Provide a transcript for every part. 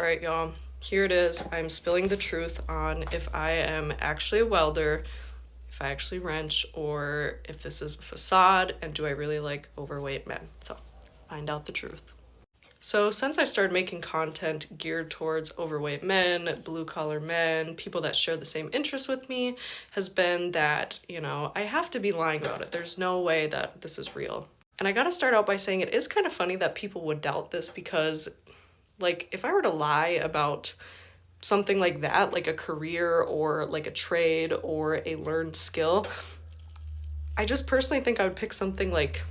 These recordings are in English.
All right, y'all, here it is. I'm spilling the truth on if I am actually a welder, if I actually wrench, or if this is a facade, and do I really like overweight men? So, find out the truth. So, since I started making content geared towards overweight men, blue collar men, people that share the same interests with me, has been that, I have to be lying about it. There's no way that this is real. And I gotta start out by saying it is kind of funny that people would doubt this because, like, if I were to lie about something like that, like a career or like a trade or a learned skill, I just personally think I would pick something like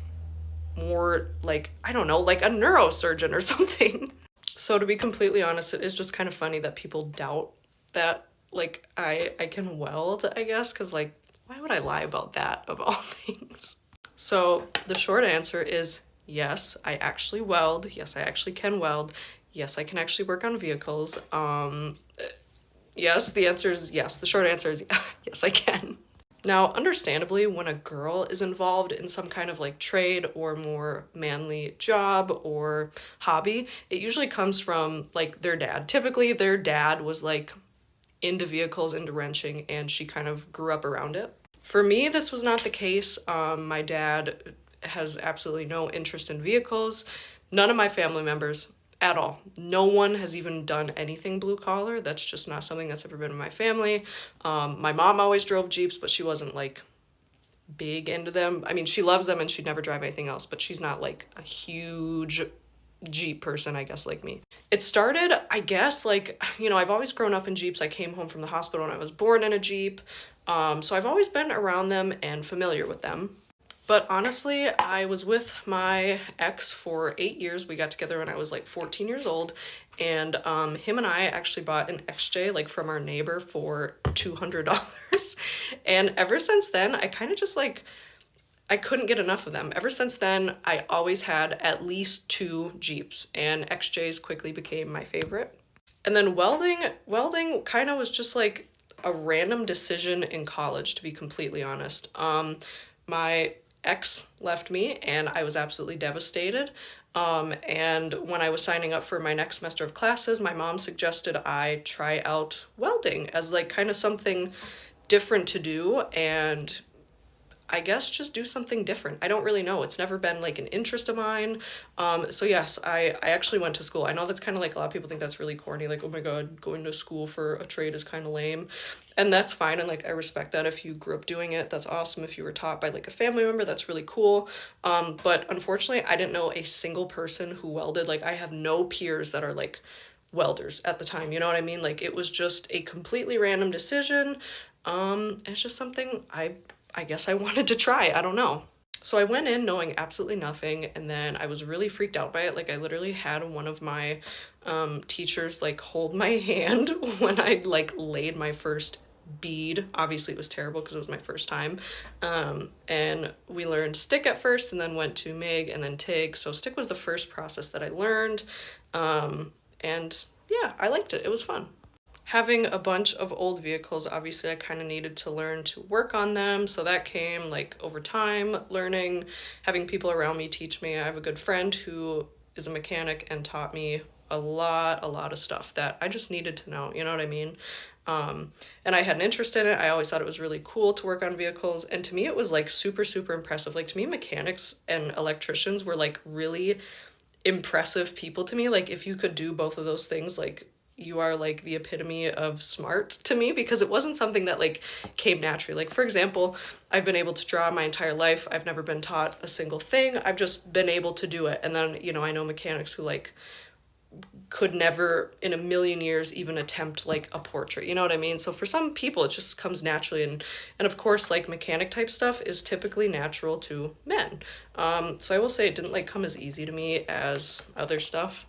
more like, I don't know, like a neurosurgeon or something. So to be completely honest, it is just kind of funny that people doubt that like I can weld, I guess, because like why would I lie about that of all things? So the short answer is yes, I actually weld. Yes, I actually can weld. Yes, I can actually work on vehicles. Yes, the answer is yes. The short answer is yes, I can. Now, understandably, when a girl is involved in some kind of like trade or more manly job or hobby, it usually comes from like their dad. Typically, their dad was like into vehicles, into wrenching, and she kind of grew up around it. For me, this was not the case. My dad has absolutely no interest in vehicles. None of my family members at all. No one has even done anything blue collar. That's just not something that's ever been in my family. My mom always drove Jeeps, but she wasn't like big into them. I mean, she loves them and she'd never drive anything else, but she's not like a huge Jeep person, I guess, like me. It started, I guess, like, I've always grown up in Jeeps. I came home from the hospital when I was born in a Jeep. So I've always been around them and familiar with them. But honestly, I was with my ex for 8 years. We got together when I was like 14 years old. And him and I actually bought an XJ like from our neighbor for $200. And ever since then, I kind of just like, I couldn't get enough of them. Ever since then, I always had at least 2 Jeeps, and XJs quickly became my favorite. And then welding kind of was just like a random decision in college, to be completely honest. My ex left me and I was absolutely devastated. And when I was signing up for my next semester of classes, my mom suggested I try out welding as like kind of something different to do, and I guess just do something different. I don't really know. It's never been like an interest of mine. So yes, I actually went to school. I know that's kind of like a lot of people think that's really corny. Like, oh my God, going to school for a trade is kind of lame. And that's fine. And like, I respect that. If you grew up doing it, that's awesome. If you were taught by like a family member, that's really cool. But unfortunately, I didn't know a single person who welded. Like, I have no peers that are like welders at the time. You know what I mean? Like, it was just a completely random decision. It's just something I guess I wanted to try. I don't know. So I went in knowing absolutely nothing, and then I was really freaked out by it. Like, I literally had one of my teachers like hold my hand when I like laid my first bead. Obviously it was terrible because it was my first time. And we learned stick at first and then went to MIG and then TIG. So stick was the first process that I learned. And yeah, I liked it. It was fun. Having a bunch of old vehicles, obviously I kind of needed to learn to work on them. So that came like over time, learning, having people around me teach me. I have a good friend who is a mechanic and taught me a lot of stuff that I just needed to know, you know what I mean? And I had an interest in it. I always thought it was really cool to work on vehicles. And to me, it was like super impressive. Like, to me, mechanics and electricians were like really impressive people to me. Like, if you could do both of those things, like, you are like the epitome of smart to me, because it wasn't something that like came naturally. Like, for example, I've been able to draw my entire life. I've never been taught a single thing. I've just been able to do it. And then, I know mechanics who like could never in a million years even attempt like a portrait, you know what I mean? So for some people it just comes naturally, and of course like mechanic type stuff is typically natural to men. So I will say it didn't like come as easy to me as other stuff.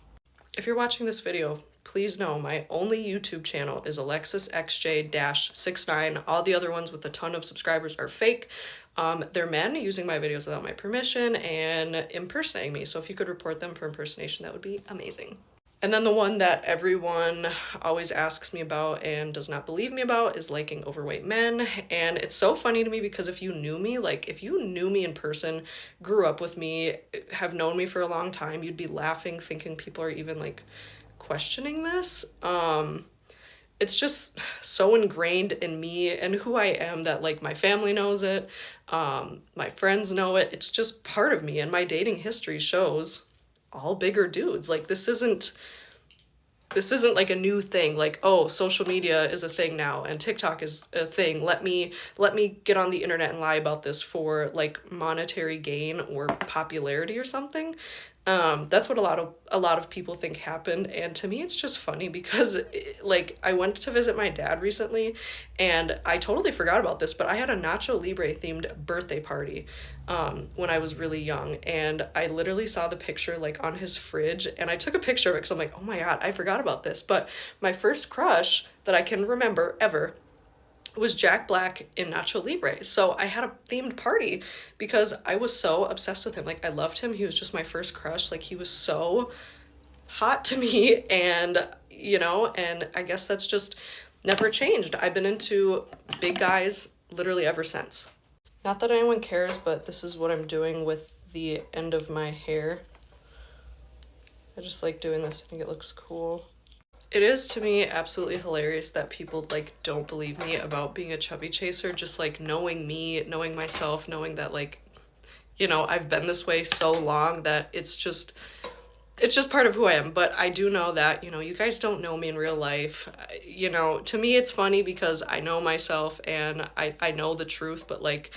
If you're watching this video, please know my only YouTube channel is AlexisXJ-69. All the other ones with a ton of subscribers are fake. They're men using my videos without my permission and impersonating me. So if you could report them for impersonation, that would be amazing. And then the one that everyone always asks me about and does not believe me about is liking overweight men. And it's so funny to me because if you knew me, like if you knew me in person, grew up with me, have known me for a long time, you'd be laughing, thinking people are even like questioning this. It's just so ingrained in me and who I am that like my family knows it, my friends know it. It's just part of me, and my dating history shows all bigger dudes. Like this isn't like a new thing, like, oh, social media is a thing now and TikTok is a thing, let me get on the internet and lie about this for like monetary gain or popularity or something. That's what a lot of people think happened, and to me it's just funny because like I went to visit my dad recently and I totally forgot about this, but I had a Nacho Libre themed birthday party when I was really young, and I literally saw the picture like on his fridge, and I took a picture of it because I'm like, oh my god, I forgot about this. But my first crush that I can remember ever was Jack Black in Nacho Libre. So I had a themed party because I was so obsessed with him. Like, I loved him. He was just my first crush. Like, he was so hot to me, and and I guess that's just never changed. I've been into big guys literally ever since. Not that anyone cares, but this is what I'm doing with the end of my hair. I just like doing this. I think it looks cool. It is, to me, absolutely hilarious that people like don't believe me about being a chubby chaser, just like knowing me, knowing myself, knowing that like, I've been this way so long that it's just part of who I am. But I do know that, you guys don't know me in real life. To me it's funny because I know myself and I know the truth, but like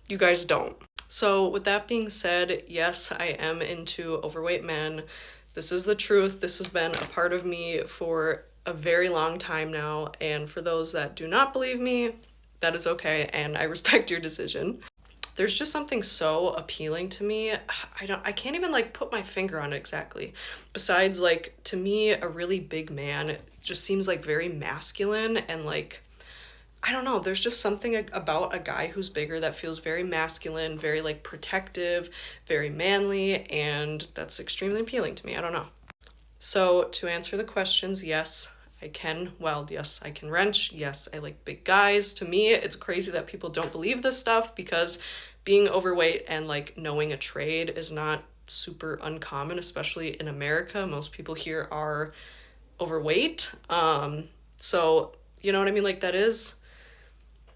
you guys don't. So with that being said, yes, I am into overweight men. This is the truth. This has been a part of me for a very long time now, and for those that do not believe me, that is okay, and I respect your decision. There's just something so appealing to me. I can't even like put my finger on it exactly. Besides, like, to me, a really big man just seems like very masculine, and like, I don't know, there's just something about a guy who's bigger that feels very masculine, very like protective, very manly, and that's extremely appealing to me. I don't know. So to answer the questions, yes, I can weld. Yes, I can wrench. Yes, I like big guys. To me, it's crazy that people don't believe this stuff because being overweight and like knowing a trade is not super uncommon, especially in America. Most people here are overweight. So you know what I mean? Like that is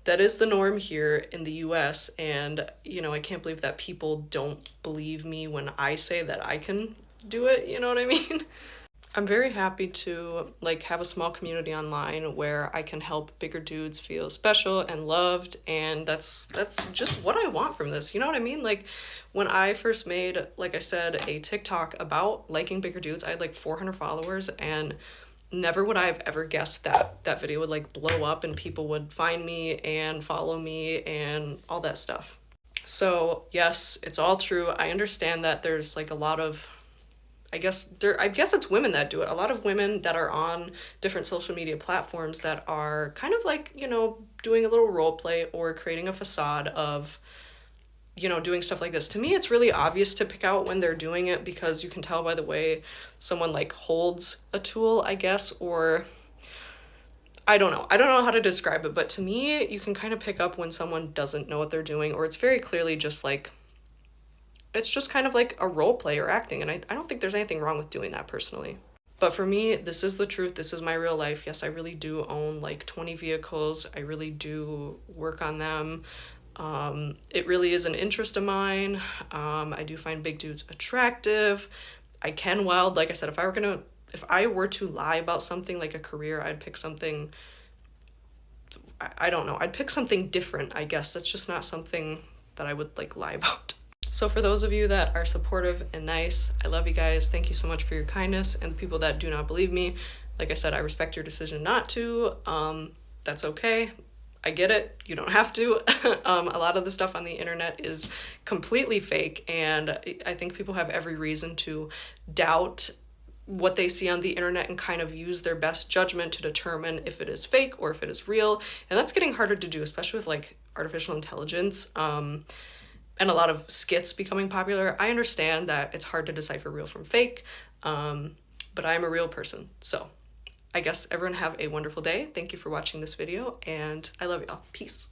the norm here in the US, and I can't believe that people don't believe me when I say that I can do it, you know what I mean? I'm very happy to like have a small community online where I can help bigger dudes feel special and loved, and that's just what I want from this, you know what I mean? Like when I first made, like I said, a TikTok about liking bigger dudes, I had like 400 followers, and never would I have ever guessed that that video would like blow up and people would find me and follow me and all that stuff. So yes, it's all true. I understand that there's like a lot of, I guess it's women that do it. A lot of women that are on different social media platforms that are kind of like, doing a little role play or creating a facade of, doing stuff like this. To me, it's really obvious to pick out when they're doing it because you can tell by the way someone like holds a tool, I guess, or I don't know how to describe it, but to me, you can kind of pick up when someone doesn't know what they're doing, or it's very clearly just like, it's just kind of like a role play or acting, and I don't think there's anything wrong with doing that personally. But for me, this is the truth. This is my real life. Yes, I really do own like 20 vehicles. I really do work on them. It really is an interest of mine. I do find big dudes attractive. I can weld. Like I said, if I were to lie about something like a career, I'd pick something, I don't know, I'd pick something different, I guess. That's just not something that I would like lie about. So for those of you that are supportive and nice, I love you guys. Thank you so much for your kindness. And the people that do not believe me, like I said, I respect your decision not to. That's okay. I get it. You don't have to. A lot of the stuff on the internet is completely fake, and I think people have every reason to doubt what they see on the internet and kind of use their best judgment to determine if it is fake or if it is real. And that's getting harder to do, especially with like artificial intelligence and a lot of skits becoming popular. I understand that it's hard to decipher real from fake, but I'm a real person. So I guess everyone have a wonderful day. Thank you for watching this video, and I love y'all. Peace.